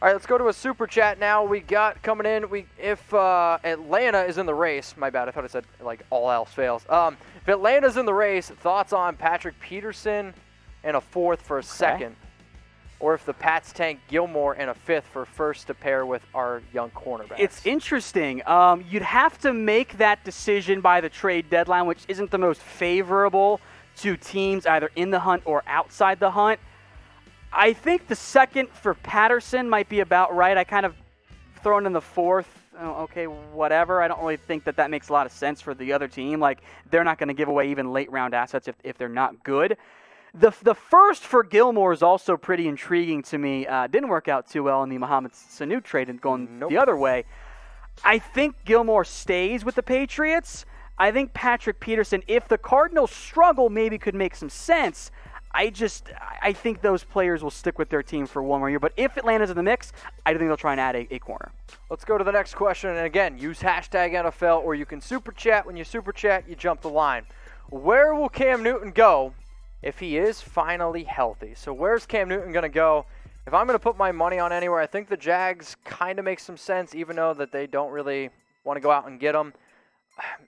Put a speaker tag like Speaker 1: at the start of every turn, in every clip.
Speaker 1: All right, let's go to a super chat now. We got coming in. If Atlanta is in the race, my bad. I thought I said like all else fails. If Atlanta's in the race, thoughts on Patrick Peterson and a fourth for a second, or if the Pats tank Gilmore and a fifth for first to pair with our young cornerbacks.
Speaker 2: It's interesting. You'd have to make that decision by the trade deadline, which isn't the most favorable to teams either in the hunt or outside the hunt. I think the second for Patterson might be about right. I kind of thrown in the fourth. Okay, whatever. I don't really think that makes a lot of sense for the other team. Like, they're not going to give away even late-round assets if they're not good. The first for Gilmore is also pretty intriguing to me. Didn't work out too well in the Mohamed Sanu trade and going the other way. I think Gilmore stays with the Patriots. I think Patrick Peterson, if the Cardinals struggle, maybe could make some sense. I think those players will stick with their team for one more year. But if Atlanta's in the mix, I think they'll try and add a corner.
Speaker 1: Let's go to the next question. And again, use hashtag NFL, or you can super chat. When you super chat, you jump the line. Where will Cam Newton go if he is finally healthy? So where's Cam Newton going to go? If I'm going to put my money on anywhere, I think the Jags kind of make some sense, even though that they don't really want to go out and get him.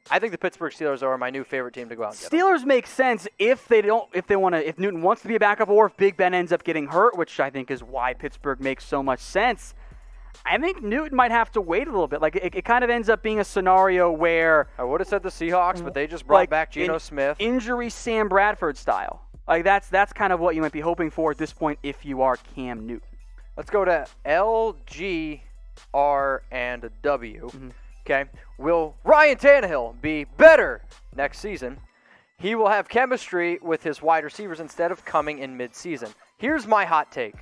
Speaker 1: I think the Pittsburgh Steelers are my new favorite team to go out and get.
Speaker 2: Steelers make sense if Newton wants to be a backup, or if Big Ben ends up getting hurt, which I think is why Pittsburgh makes so much sense. I think Newton might have to wait a little bit. Like, it kind of ends up being a scenario where
Speaker 1: I would have said the Seahawks, but they just brought back Geno Smith.
Speaker 2: Injury Sam Bradford style. Like, that's kind of what you might be hoping for at this point if you are Cam Newton.
Speaker 1: Let's go to L, G, R, and W. Mm-hmm. Okay, will Ryan Tannehill be better next season? He will have chemistry with his wide receivers instead of coming in mid-season. Here's my hot take.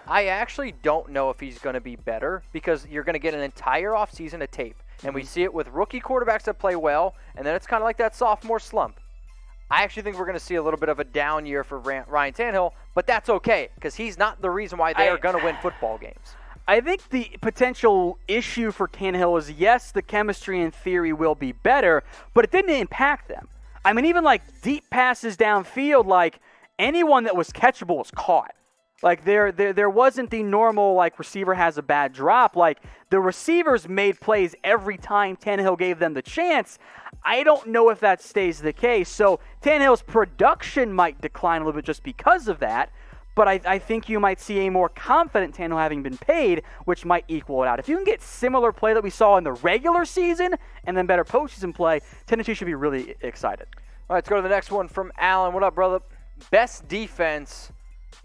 Speaker 1: I actually don't know if he's going to be better, because you're going to get an entire offseason of tape. And we see it with rookie quarterbacks that play well, and then it's kind of like that sophomore slump. I actually think we're going to see a little bit of a down year for Ryan Tannehill, but that's okay, because he's not the reason why they are going to win football games.
Speaker 2: I think the potential issue for Tannehill is, yes, the chemistry in theory will be better, but it didn't impact them. I mean, even like deep passes downfield, like anyone that was catchable was caught. Like there wasn't the normal like receiver has a bad drop. Like the receivers made plays every time Tannehill gave them the chance. I don't know if that stays the case. So Tannehill's production might decline a little bit just because of that. But I think you might see a more confident Tannehill having been paid, which might equal it out. If you can get similar play that we saw in the regular season and then better postseason play, Tennessee should be really excited.
Speaker 1: All right, let's go to the next one from Alan. What up, brother? Best defense,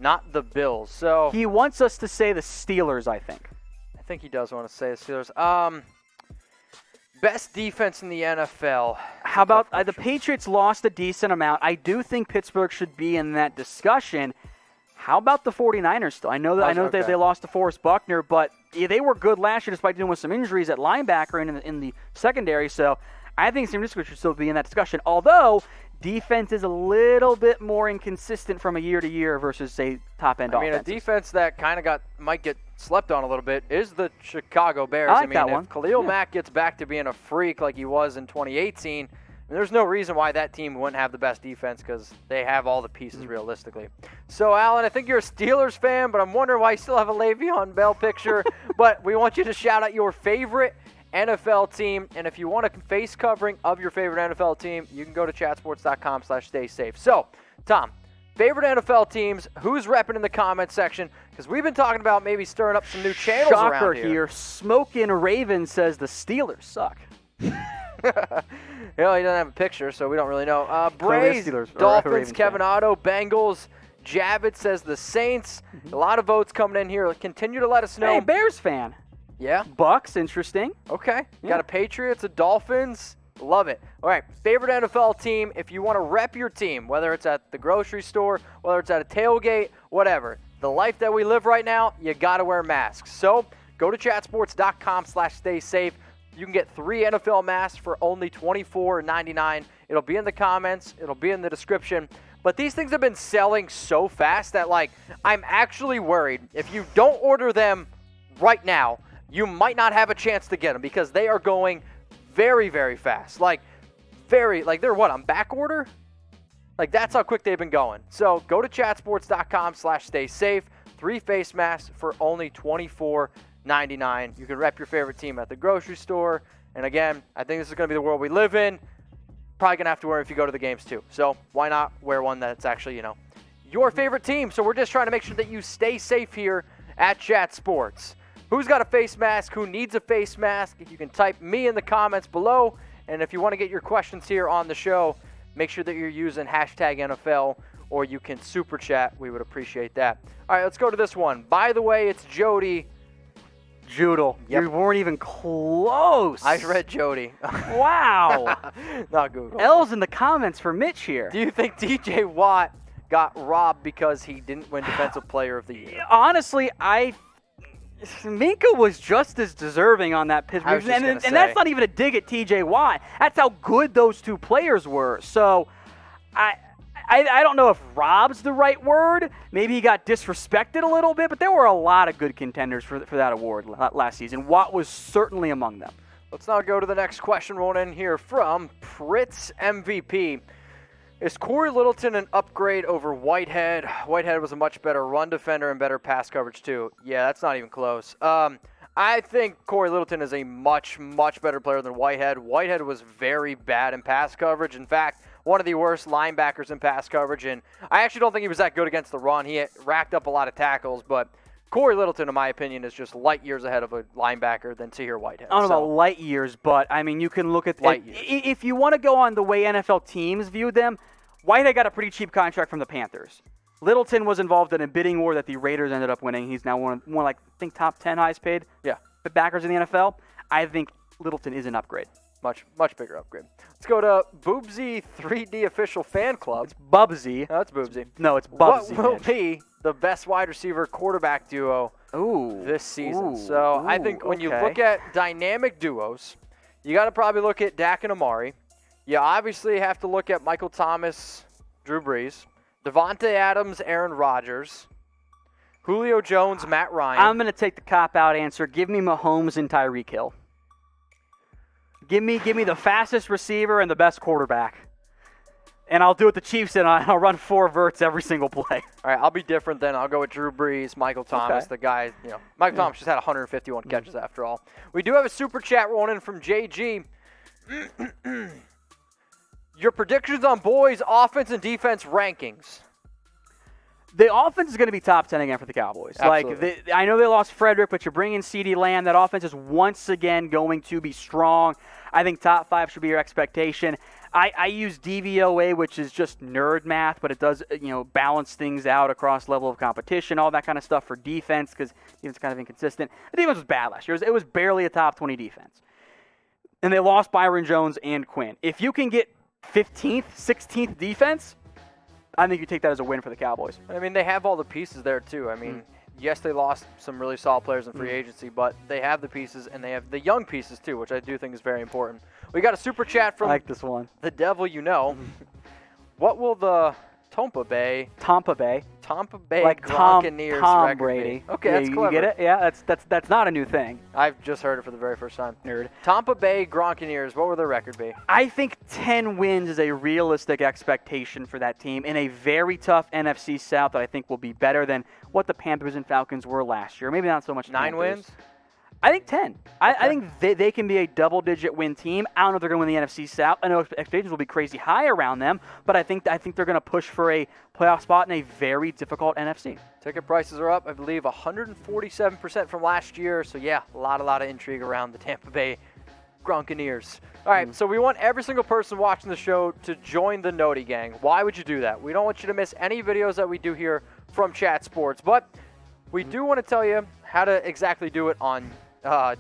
Speaker 1: not the Bills. So
Speaker 2: he wants us to say the Steelers, I think.
Speaker 1: I think he does want to say the Steelers. Best defense in the NFL.
Speaker 2: How about the Patriots lost a decent amount. I do think Pittsburgh should be in that discussion. How about the 49ers still? I know that they lost to Forrest Buckner, but they were good last year despite dealing with some injuries at linebacker and in the secondary. So I think San Francisco should still be in that discussion. Although defense is a little bit more inconsistent from a year to year versus, say, top-end offense.
Speaker 1: I mean, a defense that kind of might get slept on a little bit is the Chicago Bears.
Speaker 2: I like that one.
Speaker 1: If Khalil Mack gets back to being a freak like he was in 2018, there's no reason why that team wouldn't have the best defense, because they have all the pieces realistically. So, Alan, I think you're a Steelers fan, but I'm wondering why you still have a Le'Veon Bell picture. But we want you to shout out your favorite NFL team. And if you want a face covering of your favorite NFL team, you can go to chatsports.com/staysafe. So, Tom, favorite NFL teams, who's repping in the comments section? Because we've been talking about maybe stirring up some new channels around here.
Speaker 2: Smokin' Raven says the Steelers suck.
Speaker 1: He doesn't have a picture, so we don't really know. Braves, Dolphins, Kevin Otto, Bengals. Javits says the Saints. A lot of votes coming in here. Continue to let us know.
Speaker 2: Hey, Bears fan.
Speaker 1: Yeah.
Speaker 2: Bucks, interesting.
Speaker 1: Okay. Got a Patriots, a Dolphins. Love it. All right. Favorite NFL team. If you want to rep your team, whether it's at the grocery store, whether it's at a tailgate, whatever. The life that we live right now, you got to wear masks. So go to chatsports.com/staysafe. You can get 3 NFL masks for only $24.99. It'll be in the comments. It'll be in the description. But these things have been selling so fast that, I'm actually worried. If you don't order them right now, you might not have a chance to get them, because they are going very, very fast. They're what, on back order? That's how quick they've been going. So go to chatsports.com/staysafe. 3 face masks for only $24.99. You can rep your favorite team at the grocery store. And again, I think this is going to be the world we live in. Probably going to have to wear it if you go to the games too. So why not wear one that's actually, your favorite team? So we're just trying to make sure that you stay safe here at Chat Sports. Who's got a face mask? Who needs a face mask? You can type me in the comments below. And if you want to get your questions here on the show, make sure that you're using hashtag NFL, or you can super chat. We would appreciate that. All right, let's go to this one. By the way, it's Jody.
Speaker 2: Joodle.
Speaker 1: Yep.
Speaker 2: You weren't even close.
Speaker 1: I read Jody.
Speaker 2: Wow.
Speaker 1: Not Google.
Speaker 2: L's in the comments for Mitch here.
Speaker 1: Do you think DJ Watt got robbed because he didn't win Defensive Player of the Year?
Speaker 2: Honestly, Minka was just as deserving on that Pittsburgh. And that's not even a dig at TJ Watt. That's how good those two players were. So I don't know if rob's the right word. Maybe he got disrespected a little bit, but there were a lot of good contenders for that award last season. Watt was certainly among them.
Speaker 1: Let's now go to the next question rolling in here from Pritz MVP. Is Cory Littleton an upgrade over Whitehead? Whitehead was a much better run defender and better pass coverage too. Yeah, that's not even close. I think Cory Littleton is a much, much better player than Whitehead. Whitehead was very bad in pass coverage. In fact, one of the worst linebackers in pass coverage, and I actually don't think he was that good against the run. He racked up a lot of tackles, but Cory Littleton, in my opinion, is just light years ahead of a linebacker than Tahir Whitehead.
Speaker 2: I don't know about light years, but, I mean, you can look at
Speaker 1: light years.
Speaker 2: If you want to go on the way NFL teams viewed them, Whitehead got a pretty cheap contract from the Panthers. Littleton was involved in a bidding war that the Raiders ended up winning. He's now one like, I think, top 10 highest paid backers in the NFL. I think Littleton is an upgrade.
Speaker 1: Much bigger upgrade. Let's go to Boobsy 3D Official Fan Club.
Speaker 2: It's Bubsy.
Speaker 1: No, it's Boobsy.
Speaker 2: No, it's Bubsy.
Speaker 1: What will be the best wide receiver quarterback duo this season? I think when you look at dynamic duos, you got to probably look at Dak and Amari. You obviously have to look at Michael Thomas, Drew Brees, Devontae Adams, Aaron Rodgers, Julio Jones, Matt Ryan.
Speaker 2: I'm going to take the cop-out answer. Give me Mahomes and Tyreek Hill. Give me the fastest receiver and the best quarterback. And I'll do what the Chiefs did. I'll run 4 verts every single play.
Speaker 1: All right, I'll be different then. I'll go with Drew Brees, Michael Thomas, the guy. Michael Thomas just had 151 catches after all. We do have a super chat rolling in from JG. Your predictions on boys' offense and defense rankings.
Speaker 2: The offense is going to be top 10 again for the Cowboys.
Speaker 1: Absolutely.
Speaker 2: I know they lost Frederick, but you're bringing CeeDee Lamb. That offense is once again going to be strong. I think top 5 should be your expectation. I use DVOA, which is just nerd math, but it does balance things out across level of competition, all that kind of stuff for defense, because defense is kind of inconsistent. The defense was bad last year. It was barely a top 20 defense. And they lost Byron Jones and Quinn. If you can get 15th, 16th defense, I think you take that as a win for the Cowboys.
Speaker 1: I mean, they have all the pieces there, too. I mean, yes, they lost some really solid players in free agency, but they have the pieces, and they have the young pieces, too, which I do think is very important. We got a super chat from
Speaker 2: I like this one.
Speaker 1: The Devil You Know. What will the Tampa Bay
Speaker 2: like
Speaker 1: Buccaneers
Speaker 2: Tom
Speaker 1: record
Speaker 2: Brady.
Speaker 1: be? Okay, that's clever.
Speaker 2: You get it? Yeah, that's not a new thing.
Speaker 1: I've just heard it for the very first time.
Speaker 2: Nerd.
Speaker 1: Tampa Bay Buccaneers, what will their record be?
Speaker 2: I think 10 wins is a realistic expectation for that team in a very tough NFC South that I think will be better than what the Panthers and Falcons were last year. Maybe not so much
Speaker 1: 9
Speaker 2: Panthers.
Speaker 1: wins?
Speaker 2: I think 10. I think they can be a double-digit win team. I don't know if they're going to win the NFC South. I know expectations will be crazy high around them, but I think they're going to push for a playoff spot in a very difficult NFC.
Speaker 1: Ticket prices are up, I believe, 147% from last year. So, yeah, a lot of intrigue around the Tampa Bay Buccaneers. All right, so we want every single person watching the show to join the Noti Gang. Why would you do that? We don't want you to miss any videos that we do here from Chat Sports, but we do want to tell you how to exactly do it on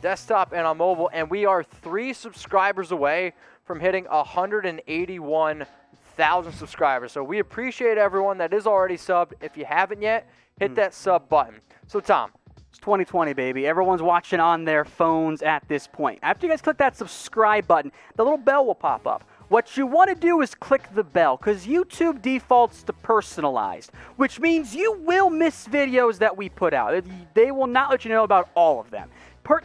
Speaker 1: desktop and on mobile, and we are 3 subscribers away from hitting 181,000 subscribers. So we appreciate everyone that is already subbed. If you haven't yet, hit that sub button. So Tom,
Speaker 2: it's 2020, baby. Everyone's watching on their phones at this point. After you guys click that subscribe button, the little bell will pop up. What you want to do is click the bell, because YouTube defaults to personalized, which means you will miss videos that we put out. They will not let you know about all of them.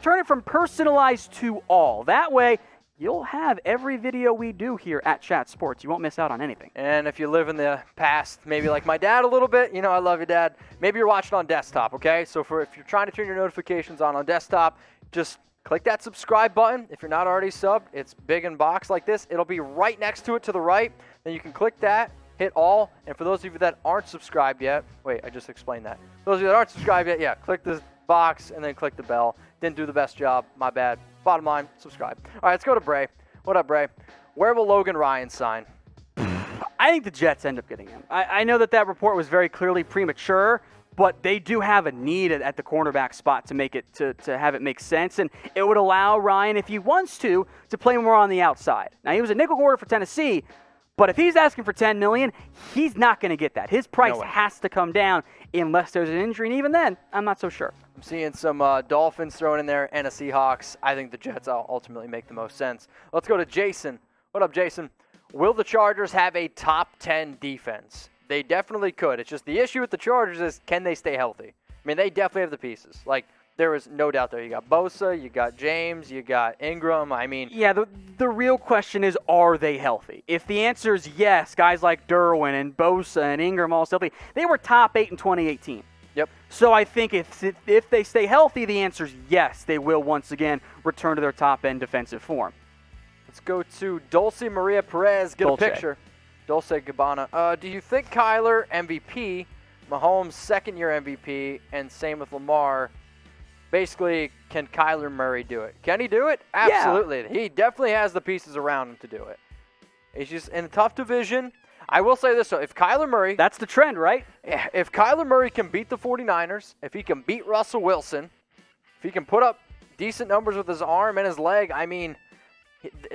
Speaker 2: Turn it from personalized to all. That way, you'll have every video we do here at Chat Sports. You won't miss out on anything.
Speaker 1: And if you live in the past, maybe like my dad a little bit, you know, I love you, Dad. Maybe you're watching on desktop, okay? So if you're trying to turn your notifications on desktop, just click that subscribe button. If you're not already subbed, it's big in box like this. It'll be right next to it to the right. Then you can click that, hit all. And for those of you that aren't subscribed yet, wait, I just explained that. Those of you that aren't subscribed yet, yeah, click this box and then click the bell. Didn't do the best job, my bad. Bottom line, subscribe. All right, let's go to Bray. What up, Bray? Where will Logan Ryan sign?
Speaker 2: I think the Jets end up getting him. I know that report was very clearly premature, but they do have a need at the cornerback spot to make it to have it make sense, and it would allow Ryan, if he wants to play more on the outside. Now, he was a nickel corner for Tennessee, but if he's asking for $10 million, he's not going to get that. His price has to come down unless there's an injury, and even then, I'm not so sure.
Speaker 1: I'm seeing some Dolphins thrown in there and a Seahawks. I think the Jets ultimately make the most sense. Let's go to Jason. What up, Jason? Will the Chargers have a top 10 defense? They definitely could. It's just the issue with the Chargers is, can they stay healthy? I mean, they definitely have the pieces. Like, there is no doubt there. You got Bosa, you got James, you got Ingram. I mean,
Speaker 2: yeah, the real question is, are they healthy? If the answer is yes, guys like Derwin and Bosa and Ingram all healthy, they were top 8 in 2018.
Speaker 1: Yep.
Speaker 2: So I think if they stay healthy, the answer is yes, they will once again return to their top-end defensive form.
Speaker 1: Let's go to Dulce Maria Perez. Get a picture. Dulce Gabbana. Do you think Kyler MVP, Mahomes second-year MVP, and same with Lamar? Basically, can Kyler Murray do it? Can he do it? Absolutely. Yeah. He definitely has the pieces around him to do it. He's just in a tough division. I will say this, though. If Kyler Murray...
Speaker 2: That's the trend, right?
Speaker 1: If Kyler Murray can beat the 49ers, if he can beat Russell Wilson, if he can put up decent numbers with his arm and his leg, I mean,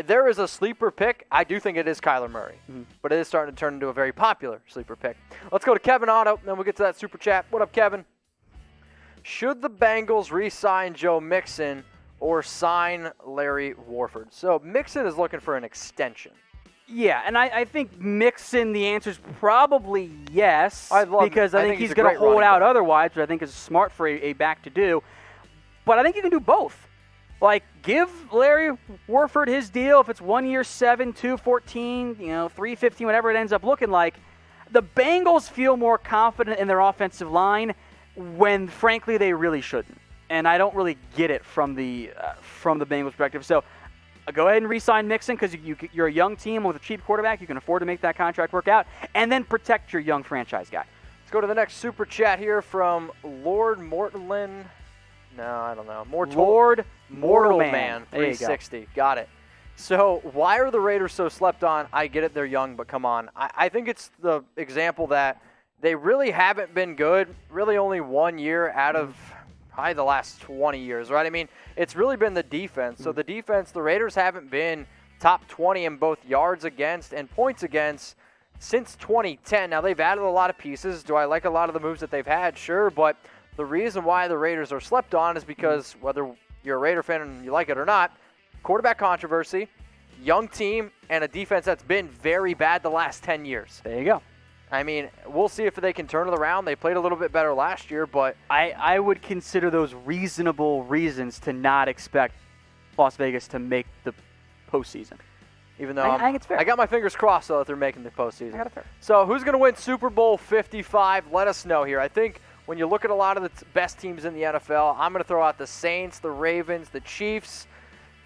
Speaker 1: there is a sleeper pick. I do think it is Kyler Murray. Mm-hmm. But it is starting to turn into a very popular sleeper pick. Let's go to Kevin Otto, then we'll get to that super chat. What up, Kevin? Should the Bengals re-sign Joe Mixon or sign Larry Warford? So Mixon is looking for an extension.
Speaker 2: Yeah, and I think Mixon, the answer is probably yes, because I think he's going to hold out otherwise, which I think is smart for a back to do. But I think you can do both. Like, give Larry Warford his deal if it's 1 year, 7, 2, 14, 3, 15, whatever it ends up looking like. The Bengals feel more confident in their offensive line when, frankly, they really shouldn't. And I don't really get it from the Bengals perspective. So go ahead and re-sign Mixon because you're a young team with a cheap quarterback. You can afford to make that contract work out. And then protect your young franchise guy.
Speaker 1: Let's go to the next super chat here from Lord Mortland. No, I don't know.
Speaker 2: Lord
Speaker 1: Mortal Man 360. Got it. So why are the Raiders so slept on? I get it, they're young, but come on. I think it's the example that they really haven't been good, really only 1 year out of probably the last 20 years, right? I mean, it's really been the defense. So the defense, the Raiders haven't been top 20 in both yards against and points against since 2010. Now, they've added a lot of pieces. Do I like a lot of the moves that they've had? Sure, but the reason why the Raiders are slept on is because whether you're a Raider fan and you like it or not, quarterback controversy, young team, and a defense that's been very bad the last 10 years.
Speaker 2: There you go.
Speaker 1: I mean, we'll see if they can turn it around. They played a little bit better last year, but
Speaker 2: I would consider those reasonable reasons to not expect Las Vegas to make the postseason.
Speaker 1: Even though
Speaker 2: I think it's fair.
Speaker 1: I got my fingers crossed, though, that they're making the postseason.
Speaker 2: I got it fair.
Speaker 1: So who's going to win Super Bowl 55? Let us know here. I think when you look at a lot of the best teams in the NFL, I'm going to throw out the Saints, the Ravens, the Chiefs.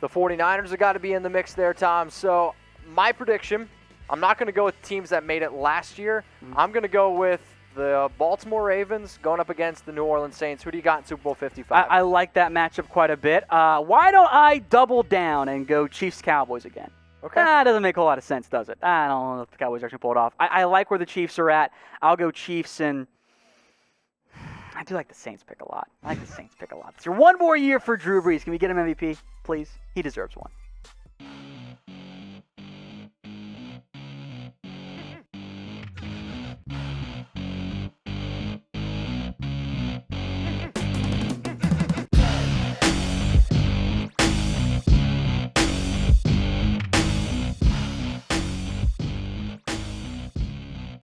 Speaker 1: The 49ers have got to be in the mix there, Tom. So my prediction, I'm not going to go with teams that made it last year. I'm going to go with the Baltimore Ravens going up against the New Orleans Saints. Who do you got in Super Bowl 55?
Speaker 2: I like that matchup quite a bit. Why don't I double down and go Chiefs-Cowboys again?
Speaker 1: Okay.
Speaker 2: That doesn't make a lot of sense, does it? I don't know if the Cowboys are going to pull it off. I like where the Chiefs are at. I'll go Chiefs, and I do like the Saints pick a lot. It's your one more year for Drew Brees. Can we get him MVP, please? He deserves one.